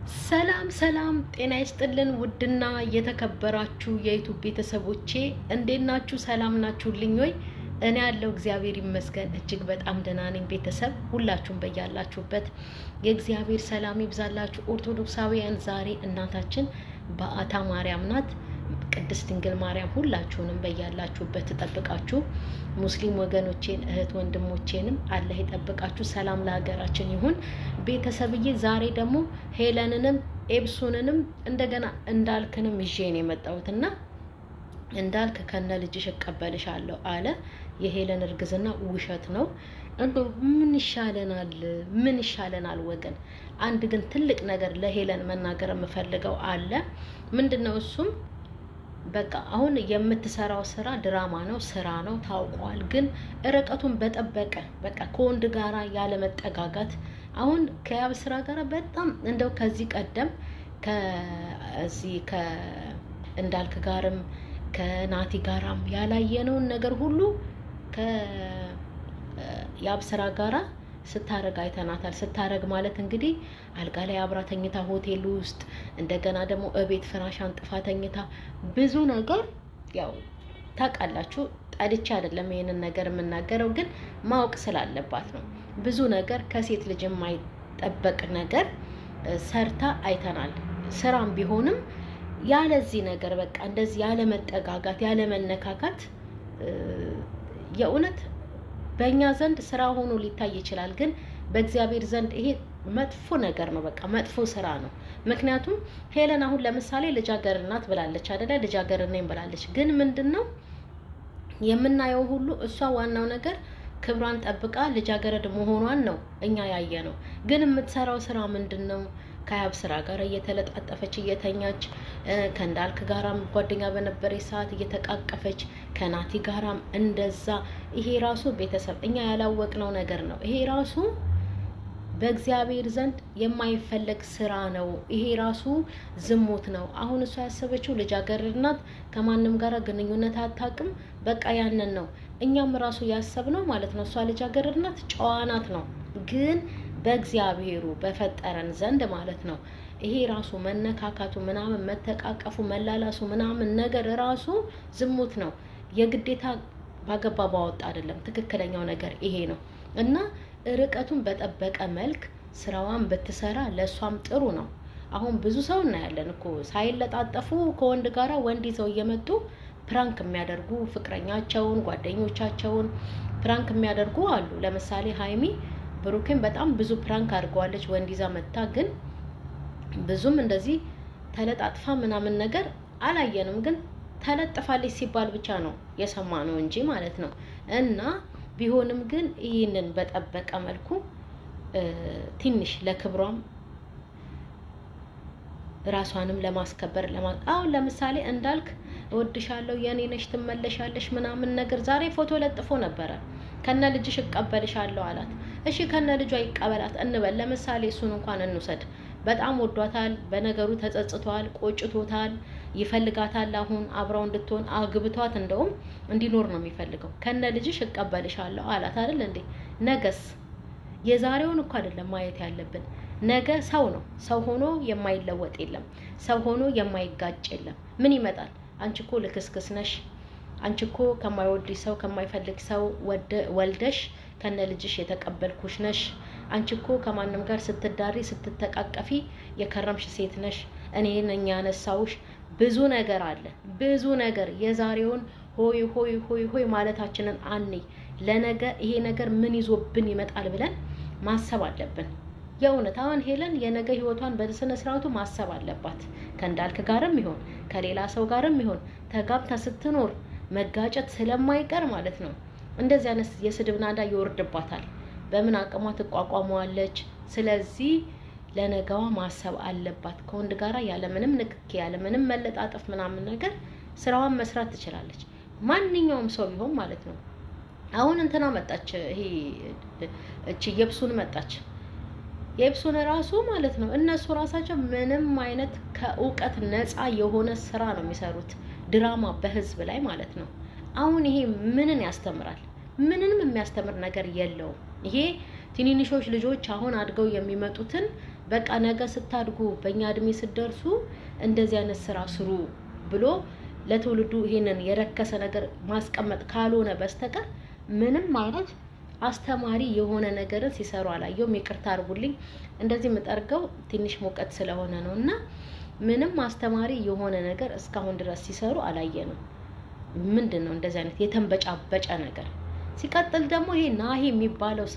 ሰላም ጤና ይስጥልን ውድና የተከበራችሁ የዩቲዩብ ቤተሰቦቼ እንዴት ናችሁ? ሰላም ናችሁልኝ ወይ? እኔ ያለው እግዚአብሔር ይመስገን እጅግ በጣም ደህና ነኝ። ቤተሰብ ሁላችሁም በያላችሁበት የእግዚአብሔር ሰላም ይብዛላችሁ። ኦርቶዶክሳውያን ዛሬ እናታችን በዓታ ማርያም ናት። ቅድስት ድንግል ማርያም ሁላችሁንም በያላችሁበት ተጠብቃችሁ፣ ሙስሊም ወገኖቼን እህት ወንድሞቼንም አላህ ይጠብቃችሁ። ሰላም ለሀገራችን ይሁን። ቤተሰብዬ ዛሬ ደግሞ ሄለንንም ኤብሱንንም እንደገና እንዳልክንም ይዤ ነው የመጣሁትና እንዳልክ ከነ ልጅሽ እቀበልሻለሁ አለ። የሄለን እርግዝና ውሸት ነው። እንደው ምን ይሻለናል ወገን? አንድ ግን ትልቅ ነገር ለሄለን መናገር የምፈልገው አለ። ምንድነው እሱም? በቃ አሁን የምትሰራው ስራ ድራማ ነው፣ ስራ ነው ታውቋል። ግን ርቀቱን በጠበቀ በቃ ከወንድ ጋራ ያለ መጠጋጋት አሁን ከያብ ስራ ጋራ በጣም እንደው ከዚህ ቀደም እንዳልክ ጋርም ከናቲ ጋራም ያላየነውን ነገር ሁሉ ከያብ ስራ ጋራ ስታረግ አይተናታል። ስታረግ ማለት እንግዲህ አልጋ ላይ አብራ ተኝታ ሆቴል ውስጥ እንደገና ደግሞ እቤት ፍራሽ አንጥፋ ተኝታ ብዙ ነገር ያው ታውቃላችሁ። ጠልቼ አይደለም ይሄንን ነገር የምናገረው፣ ግን ማወቅ ስላለባት ነው። ብዙ ነገር ከሴት ልጅ የማይጠበቅ ነገር ሰርታ አይተናል። ስራም ቢሆንም ያለዚህ ነገር በቃ እንደዚህ ያለ መጠጋጋት ያለ መነካካት የእውነት በእኛ ዘንድ ስራ ሆኖ ሊታይ ይችላል፣ ግን በእግዚአብሔር ዘንድ ይሄ መጥፎ ነገር ነው። በቃ መጥፎ ስራ ነው። ምክንያቱም ሄለን አሁን ለምሳሌ ልጃገረድ ናት ብላለች አይደለ? ልጃገረድ ነኝ ብላለች። ግን ምንድነው የምናየው ሁሉ እሷ ዋናው ነገር ክብሯን ጠብቃ ልጃገረድ መሆኗን ነው እኛ ያየ ነው። ግን የምትሰራው ስራ ምንድነው? ከያብ ስራ ጋር እየተለጣጠፈች እየተኛች ከእንዳልክ ጋራም ጓደኛ በነበረች ሰዓት እየተቃቀፈች ከናቲ ጋራም እንደዛ። ይሄ ራሱ ቤተሰብ እኛ ያላወቅነው ነገር ነው። ይሄ ራሱ በእግዚአብሔር ዘንድ የማይፈለግ ስራ ነው። ይሄ ራሱ ዝሙት ነው። አሁን እሷ ያሰበችው ልጃገረድ ናት፣ ከማንም ጋራ ግንኙነት አታውቅም። በቃ ያንን ነው እኛም ራሱ ያሰብነው ማለት ነው። እሷ ልጃገረድ ናት፣ ጨዋ ናት ነው። ግን በእግዚአብሔሩ በፈጠረን ዘንድ ማለት ነው ይሄ ራሱ መነካካቱ ምናምን መተቃቀፉ መላላሱ ምናምን ነገር ራሱ ዝሙት ነው። የግዴታ ባገባ ባወጣ አይደለም። ትክክለኛው ነገር ይሄ ነው እና ርቀቱን በጠበቀ መልክ ስራዋን ብትሰራ ለሷም ጥሩ ነው። አሁን ብዙ ሰው እናያለን እኮ ሳይለጣጠፉ ከወንድ ጋራ ወንድ ይዘው እየመጡ ፕራንክ የሚያደርጉ ፍቅረኛቸውን ጓደኞቻቸውን ፕራንክ የሚያደርጉ አሉ። ለምሳሌ ሃይሚ ብሩክን በጣም ብዙ ፕራንክ አድርገዋለች ወንድ ይዛ መታ። ግን ብዙም እንደዚህ ተለጣጥፋ ምናምን ነገር አላየንም። ግን ተለጥፋለች ሲባል ብቻ ነው የሰማነው እንጂ ማለት ነው። እና ቢሆንም ግን ይህንን በጠበቀ መልኩ ትንሽ ለክብሯም ራሷንም ለማስከበር አሁን ለምሳሌ እንዳልክ እወድሻለሁ የኔ ነሽ ትመለሻለሽ ምናምን ነገር ዛሬ ፎቶ ለጥፎ ነበረ። ከነ ልጅሽ እቀበልሻለሁ አላት። እሺ ከነ ልጇ ይቀበላት እንበል። ለምሳሌ እሱን እንኳን እንውሰድ። በጣም ወዷታል፣ በነገሩ ተጸጽቷል፣ ቆጭቶታል፣ ይፈልጋታል። አሁን አብራው እንድትሆን አግብቷት እንደውም እንዲኖር ነው የሚፈልገው። ከነ ልጅሽ እቀበልሻለሁ አላት አይደል እንዴ? ነገስ የዛሬውን እኮ አይደለም ማየት ያለብን። ነገ ሰው ነው። ሰው ሆኖ የማይለወጥ የለም። ሰው ሆኖ የማይጋጭ የለም። ምን ይመጣል? አንቺ እኮ ልክስክስ ነሽ፣ አንቺ እኮ ከማይወድሽ ሰው ከማይፈልግ ሰው ወልደሽ ከነ ልጅሽ የተቀበልኩሽ ነሽ፣ አንቺ እኮ ከማንም ጋር ስትዳሪ ስትተቃቀፊ የከረምሽ ሴት ነሽ፣ እኔ ነኝ ያነሳውሽ። ብዙ ነገር አለ፣ ብዙ ነገር። የዛሬውን ሆይ ሆይ ሆይ ሆይ ማለታችንን አንይ። ለነገ ይሄ ነገር ምን ይዞብን ይመጣል ብለን ማሰብ አለብን። የእውነት አሁን ሄለን የነገ ህይወቷን በስነ ስርዓቱ ማሰብ አለባት። ከእንዳልክ ጋርም ይሆን ከሌላ ሰው ጋርም ይሆን ተጋብታ ስትኖር መጋጨት ስለማይቀር ማለት ነው እንደዚህ አይነት የስድብ ናዳ ይወርድባታል። በምን አቅሟ ትቋቋመዋለች? ስለዚህ ለነገዋ ማሰብ አለባት። ከወንድ ጋራ ያለምንም ንክኪ ያለምንም መለጣጠፍ ምናምን ነገር ስራዋን መስራት ትችላለች። ማንኛውም ሰው ቢሆን ማለት ነው። አሁን እንትና መጣች፣ ይሄ እቺ የብሱን መጣች። የብሱን ራሱ ማለት ነው እነሱ ራሳቸው ምንም አይነት ከእውቀት ነፃ የሆነ ስራ ነው የሚሰሩት፣ ድራማ በህዝብ ላይ ማለት ነው። አሁን ይሄ ምንን ያስተምራል? ምንንም የሚያስተምር ነገር የለውም። ይሄ ትንንሾች ልጆች አሁን አድገው የሚመጡትን በቃ ነገ ስታድጉ በእኛ እድሜ ስትደርሱ እንደዚህ አይነት ስራ ስሩ ብሎ ለትውልዱ ይሄንን የረከሰ ነገር ማስቀመጥ ካልሆነ በስተቀር ምንም አይነት አስተማሪ የሆነ ነገርን ሲሰሩ አላየውም። ይቅርታ አድርጉልኝ እንደዚህ የምጠርገው ትንሽ ሙቀት ስለሆነ ነው። እና ምንም አስተማሪ የሆነ ነገር እስካሁን ድረስ ሲሰሩ አላየንም። ምንድነው እንደዚህ አይነት የተንበጫበጨ ነገር? ሲቀጥል ደግሞ ይሄ ናሂ የሚባለው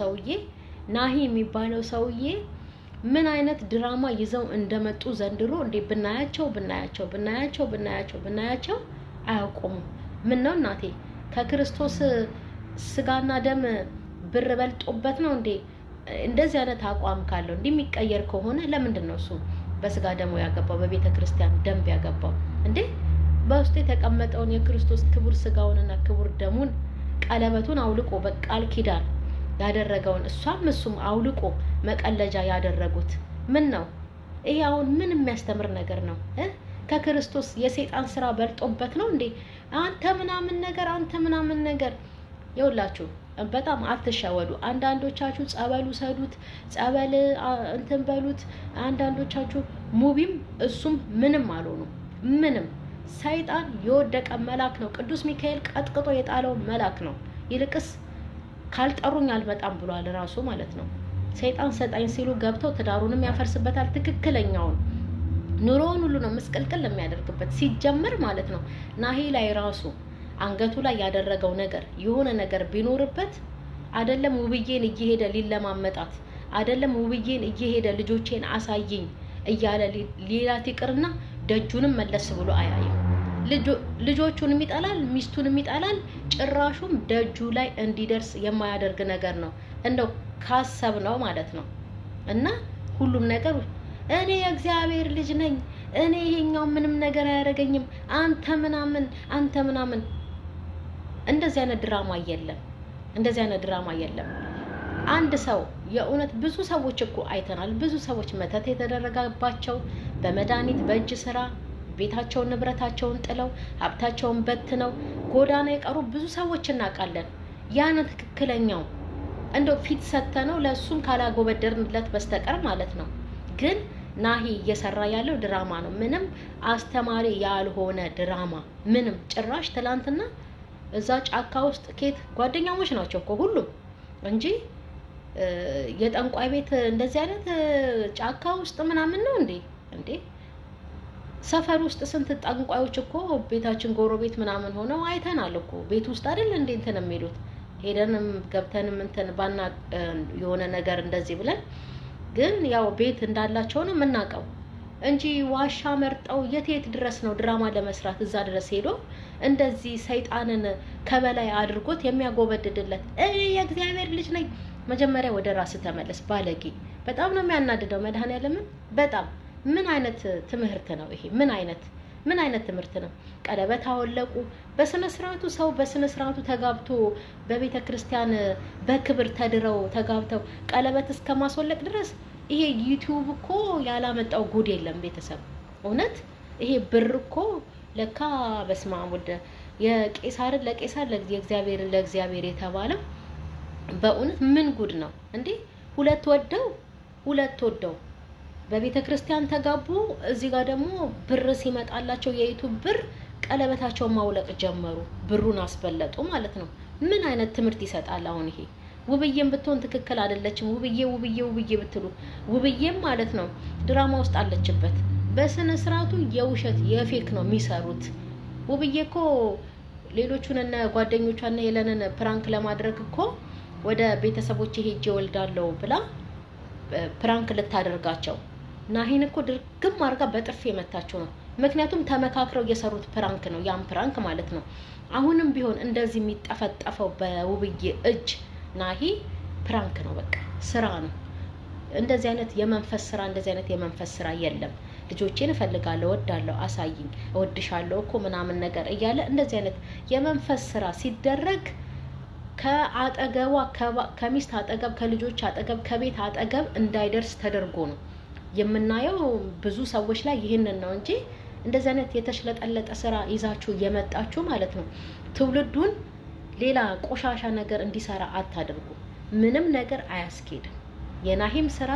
ሰውዬ ምን አይነት ድራማ ይዘው እንደመጡ ዘንድሮ እንዴ ብናያቸው አያውቁም። ምን ነው እናቴ ከክርስቶስ ስጋና ደም ብር በልጦበት ነው እንዴ? እንደዚህ አይነት አቋም ካለው እንደሚቀየር ከሆነ ለምንድን ነው እሱ በስጋ ደሙ ያገባው በቤተ ክርስቲያን ደም ያገባው እንዴ? በውስጡ የተቀመጠውን የክርስቶስ ክቡር ስጋውንና ክቡር ደሙን ቀለበቱን አውልቆ በቃል ኪዳን ያደረገውን እሱም አውልቆ መቀለጃ ያደረጉት ምን ነው? ይሄ አሁን ምን የሚያስተምር ነገር ነው? ከክርስቶስ የሰይጣን ስራ በልጦበት ነው እንዴ? አንተ ምናምን ነገር ይውላችሁ በጣም አትሸወዱ። አንዳንዶቻችሁ ጸበል ውሰዱት፣ ጸበል እንትን በሉት። አንዳንዶቻችሁ ሙቢም እሱም ምንም አልሆኑ። ምንም ሰይጣን የወደቀ መልአክ ነው። ቅዱስ ሚካኤል ቀጥቅጦ የጣለው መልአክ ነው። ይልቅስ ካልጠሩኝ አልመጣም ብሏል ራሱ ማለት ነው። ሰይጣን ሰጣኝ ሲሉ ገብተው ትዳሩንም ያፈርስበታል። ትክክለኛውን ኑሮውን ሁሉ ነው መስቀልቅል የሚያደርግበት ሲጀምር ማለት ነው። ናሂ ላይ ራሱ አንገቱ ላይ ያደረገው ነገር የሆነ ነገር ቢኖርበት አይደለም ውብዬን እየሄደ ሊለማመጣት አይደለም ውብዬን እየሄደ ልጆቼን አሳየኝ እያለ ሌላት ይቅርና ደጁንም መለስ ብሎ አያይም። ልጆቹንም ይጣላል፣ ሚስቱንም ይጣላል። ጭራሹም ደጁ ላይ እንዲደርስ የማያደርግ ነገር ነው እንደው ካሰብ ነው ማለት ነው። እና ሁሉም ነገር እኔ የእግዚአብሔር ልጅ ነኝ፣ እኔ ይሄኛው ምንም ነገር አያደርገኝም፣ አንተ ምናምን እንደዚህ አይነት ድራማ የለም። አንድ ሰው የእውነት ብዙ ሰዎች እኮ አይተናል። ብዙ ሰዎች መተት የተደረገባቸው በመድኃኒት በእጅ ስራ ቤታቸውን ንብረታቸውን ጥለው ሀብታቸውን በትነው ጎዳና የቀሩ ብዙ ሰዎች እናውቃለን። ያን ትክክለኛው እንደው ፊት ሰተነው ለሱም ካላጎበደርንለት በስተቀር ማለት ነው። ግን ናሂ እየሰራ ያለው ድራማ ነው። ምንም አስተማሪ ያልሆነ ድራማ ምንም ጭራሽ ትላንትና እዛ ጫካ ውስጥ ኬት ጓደኛሞች ናቸው እኮ ሁሉም እንጂ የጠንቋይ ቤት እንደዚህ አይነት ጫካ ውስጥ ምናምን ነው እንዴ? ሰፈር ውስጥ ስንት ጠንቋዮች እኮ ቤታችን ጎረቤት ምናምን ሆነው አይተናል እኮ። ቤት ውስጥ አይደል እንዴ እንትን የሚሉት ሄደንም ገብተንም እንትን ባና የሆነ ነገር እንደዚህ ብለን ግን ያው ቤት እንዳላቸው ነው የምናውቀው እንጂ ዋሻ መርጠው የት ድረስ ነው ድራማ ለመስራት እዛ ድረስ ሄዶ እንደዚህ ሰይጣንን ከበላይ አድርጎት የሚያጎበድድለት። የእግዚአብሔር ልጅ ነኝ። መጀመሪያ ወደ ራስ ተመለስ ባለጌ። በጣም ነው የሚያናድደው መድኃኒዓለምን በጣም። ምን አይነት ትምህርት ነው ይሄ? ምን አይነት ትምህርት ነው? ቀለበት አወለቁ በስነ ስርዓቱ። ሰው በስነ ስርዓቱ ተጋብቶ በቤተ ክርስቲያን በክብር ተድረው ተጋብተው ቀለበት እስከ ማስወለቅ ድረስ ይሄ ዩቲዩብ እኮ ያላመጣው ጉድ የለም ቤተሰብ። እውነት ይሄ ብር እኮ ለካ በስመ አብ ወልድ የቄሳርን ለቄሳር የእግዚአብሔርን ለእግዚአብሔር የተባለው በእውነት ምን ጉድ ነው እንዴ? ሁለት ወደው በቤተ ክርስቲያን ተጋቡ። እዚህ ጋር ደግሞ ብር ሲመጣላቸው የዩቲዩብ ብር ቀለበታቸውን ማውለቅ ጀመሩ። ብሩን አስበለጡ ማለት ነው። ምን አይነት ትምህርት ይሰጣል አሁን ይሄ? ውብዬም ብትሆን ትክክል አይደለችም። ውብዬ ብትሉ ውብዬም ማለት ነው ድራማ ውስጥ አለችበት። በስነ ስርዓቱ የውሸት የፌክ ነው የሚሰሩት። ውብዬ እኮ ሌሎቹን እና ጓደኞቿና ሄለንን ፕራንክ ለማድረግ እኮ ወደ ቤተሰቦቼ ሄጄ ወልዳለሁ ብላ ፕራንክ ልታደርጋቸው ናሂን እኮ ድርግም አድርጋ በጥፊ የመታቸው ነው። ምክንያቱም ተመካክረው የሰሩት ፕራንክ ነው፣ ያን ፕራንክ ማለት ነው። አሁንም ቢሆን እንደዚህ የሚጠፈጠፈው በውብዬ እጅ ናሂ ፕራንክ ነው፣ በቃ ስራ ነው። እንደዚህ አይነት የመንፈስ ስራ የለም። ልጆቼን እፈልጋለሁ፣ እወዳለሁ፣ አሳይኝ፣ እወድሻለሁ እኮ ምናምን ነገር እያለ እንደዚህ አይነት የመንፈስ ስራ ሲደረግ ከአጠገቧ ከሚስት አጠገብ ከልጆች አጠገብ ከቤት አጠገብ እንዳይደርስ ተደርጎ ነው የምናየው ብዙ ሰዎች ላይ ይህንን ነው እንጂ እንደዚህ አይነት የተሽለጠለጠ ስራ ይዛችሁ እየመጣችሁ ማለት ነው ትውልዱን ሌላ ቆሻሻ ነገር እንዲሰራ አታድርጉ። ምንም ነገር አያስኬድም። የናሂም ስራ